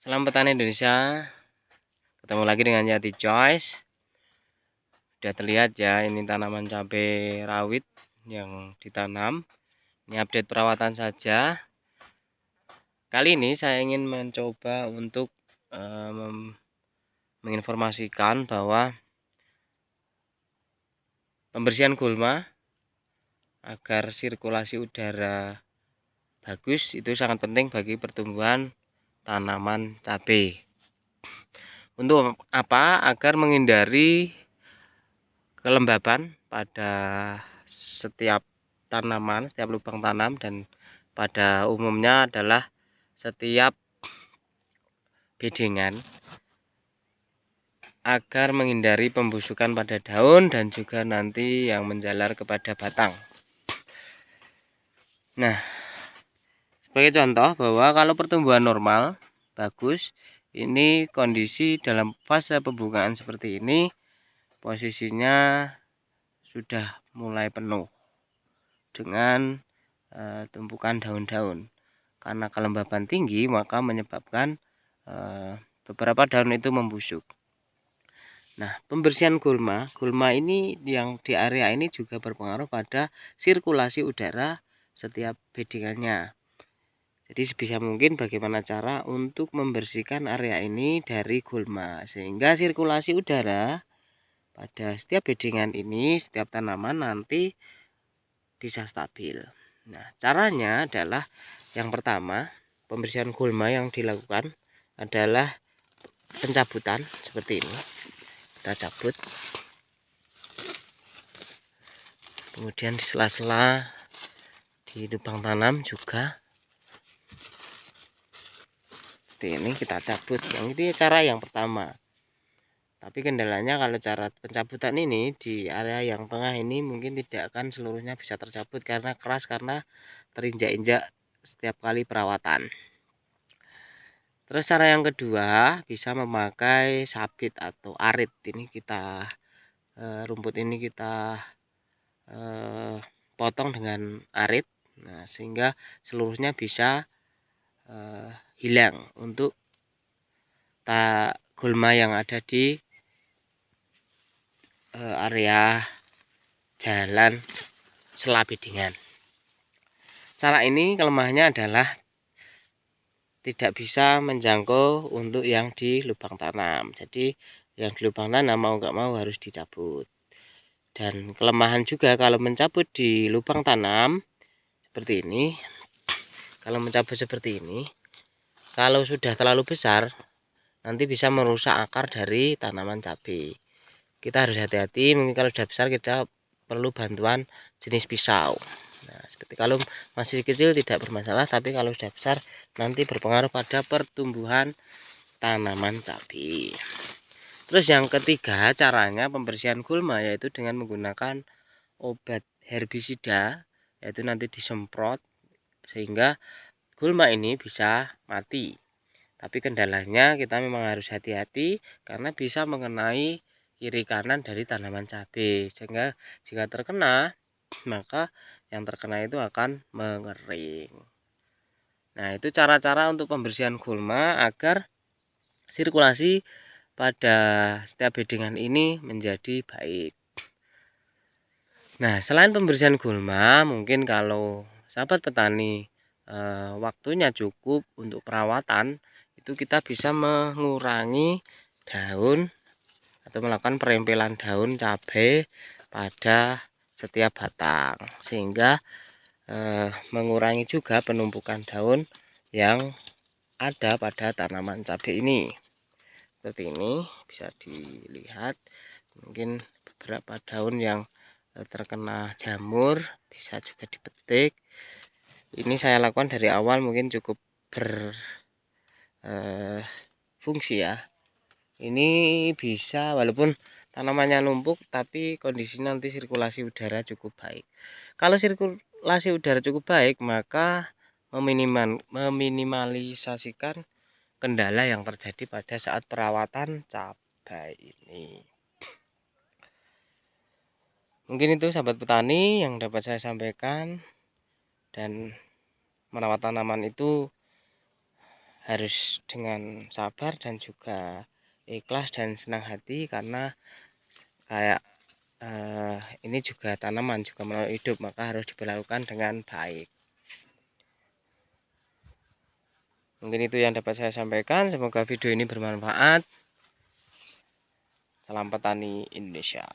Salam petani Indonesia. Ketemu lagi dengan Yati Choice. Sudah terlihat ya, ini tanaman cabai rawit yang ditanam. Ini update perawatan saja. Kali ini saya ingin mencoba untuk menginformasikan bahwa pembersihan gulma agar sirkulasi udara bagus itu sangat penting bagi pertumbuhan tanaman cabai. Untuk apa? Agar menghindari kelembaban pada setiap tanaman, setiap lubang tanam, dan pada umumnya adalah setiap bedengan, agar menghindari pembusukan pada daun dan juga nanti yang menjalar kepada batang. Nah, sebagai contoh bahwa kalau pertumbuhan normal bagus, ini kondisi dalam fase pembukaan seperti ini posisinya sudah mulai penuh dengan tumpukan daun-daun. Karena kelembaban tinggi maka menyebabkan beberapa daun itu membusuk. Nah, pembersihan gulma ini yang di area ini juga berpengaruh pada sirkulasi udara setiap bedengannya. Jadi sebisa mungkin bagaimana cara untuk membersihkan area ini dari gulma sehingga sirkulasi udara pada setiap bedengan ini, setiap tanaman nanti bisa stabil. Nah, caranya adalah yang pertama, pembersihan gulma yang dilakukan adalah pencabutan seperti ini. Kita cabut. Kemudian di sela-sela di lubang tanam juga seperti ini kita cabut. Yang ini cara yang pertama. Tapi kendalanya kalau cara pencabutan ini di area yang tengah ini mungkin tidak akan seluruhnya bisa tercabut karena keras, karena terinjak-injak setiap kali perawatan. Terus cara yang kedua bisa memakai sabit atau arit. Ini kita rumput ini kita potong dengan arit. Nah, sehingga seluruhnya bisa hilang untuk gulma yang ada di area jalan sela bedengan. Cara ini kelemahannya adalah tidak bisa menjangkau untuk yang di lubang tanam. Jadi yang di lubang tanam mau nggak mau harus dicabut. Dan kelemahan juga kalau mencabut di lubang tanam seperti ini. Kalau mencabut seperti ini, kalau sudah terlalu besar nanti bisa merusak akar dari tanaman cabai. Kita harus hati-hati, mungkin kalau sudah besar kita perlu bantuan jenis pisau. Nah, seperti kalau masih kecil tidak bermasalah, tapi kalau sudah besar nanti berpengaruh pada pertumbuhan tanaman cabai. Terus yang ketiga caranya pembersihan gulma yaitu dengan menggunakan obat herbisida, yaitu nanti disemprot sehingga gulma ini bisa mati. Tapi kendalanya kita memang harus hati-hati karena bisa mengenai kiri kanan dari tanaman cabai, sehingga jika terkena maka yang terkena itu akan mengering. Nah, itu cara-cara untuk pembersihan gulma agar sirkulasi pada setiap bedengan ini menjadi baik. Nah, selain pembersihan gulma, mungkin kalau sahabat petani waktunya cukup untuk perawatan, itu kita bisa mengurangi daun atau melakukan perempelan daun cabai pada setiap batang, sehingga mengurangi juga penumpukan daun yang ada pada tanaman cabai ini. Seperti ini bisa dilihat, mungkin beberapa daun yang terkena jamur bisa juga dipetik. Ini saya lakukan dari awal, mungkin cukup berfungsi ya. Ini bisa walaupun tanamannya numpuk, tapi kondisi nanti sirkulasi udara cukup baik. Kalau sirkulasi udara cukup baik, maka meminimalisasikan kendala yang terjadi pada saat perawatan cabai ini. Mungkin itu sahabat petani yang dapat saya sampaikan, dan merawat tanaman itu harus dengan sabar dan juga ikhlas dan senang hati, karena kayak ini juga tanaman, juga makhluk hidup, maka harus diperlakukan dengan baik. Mungkin itu yang dapat saya sampaikan. Semoga video ini bermanfaat. Salam petani Indonesia.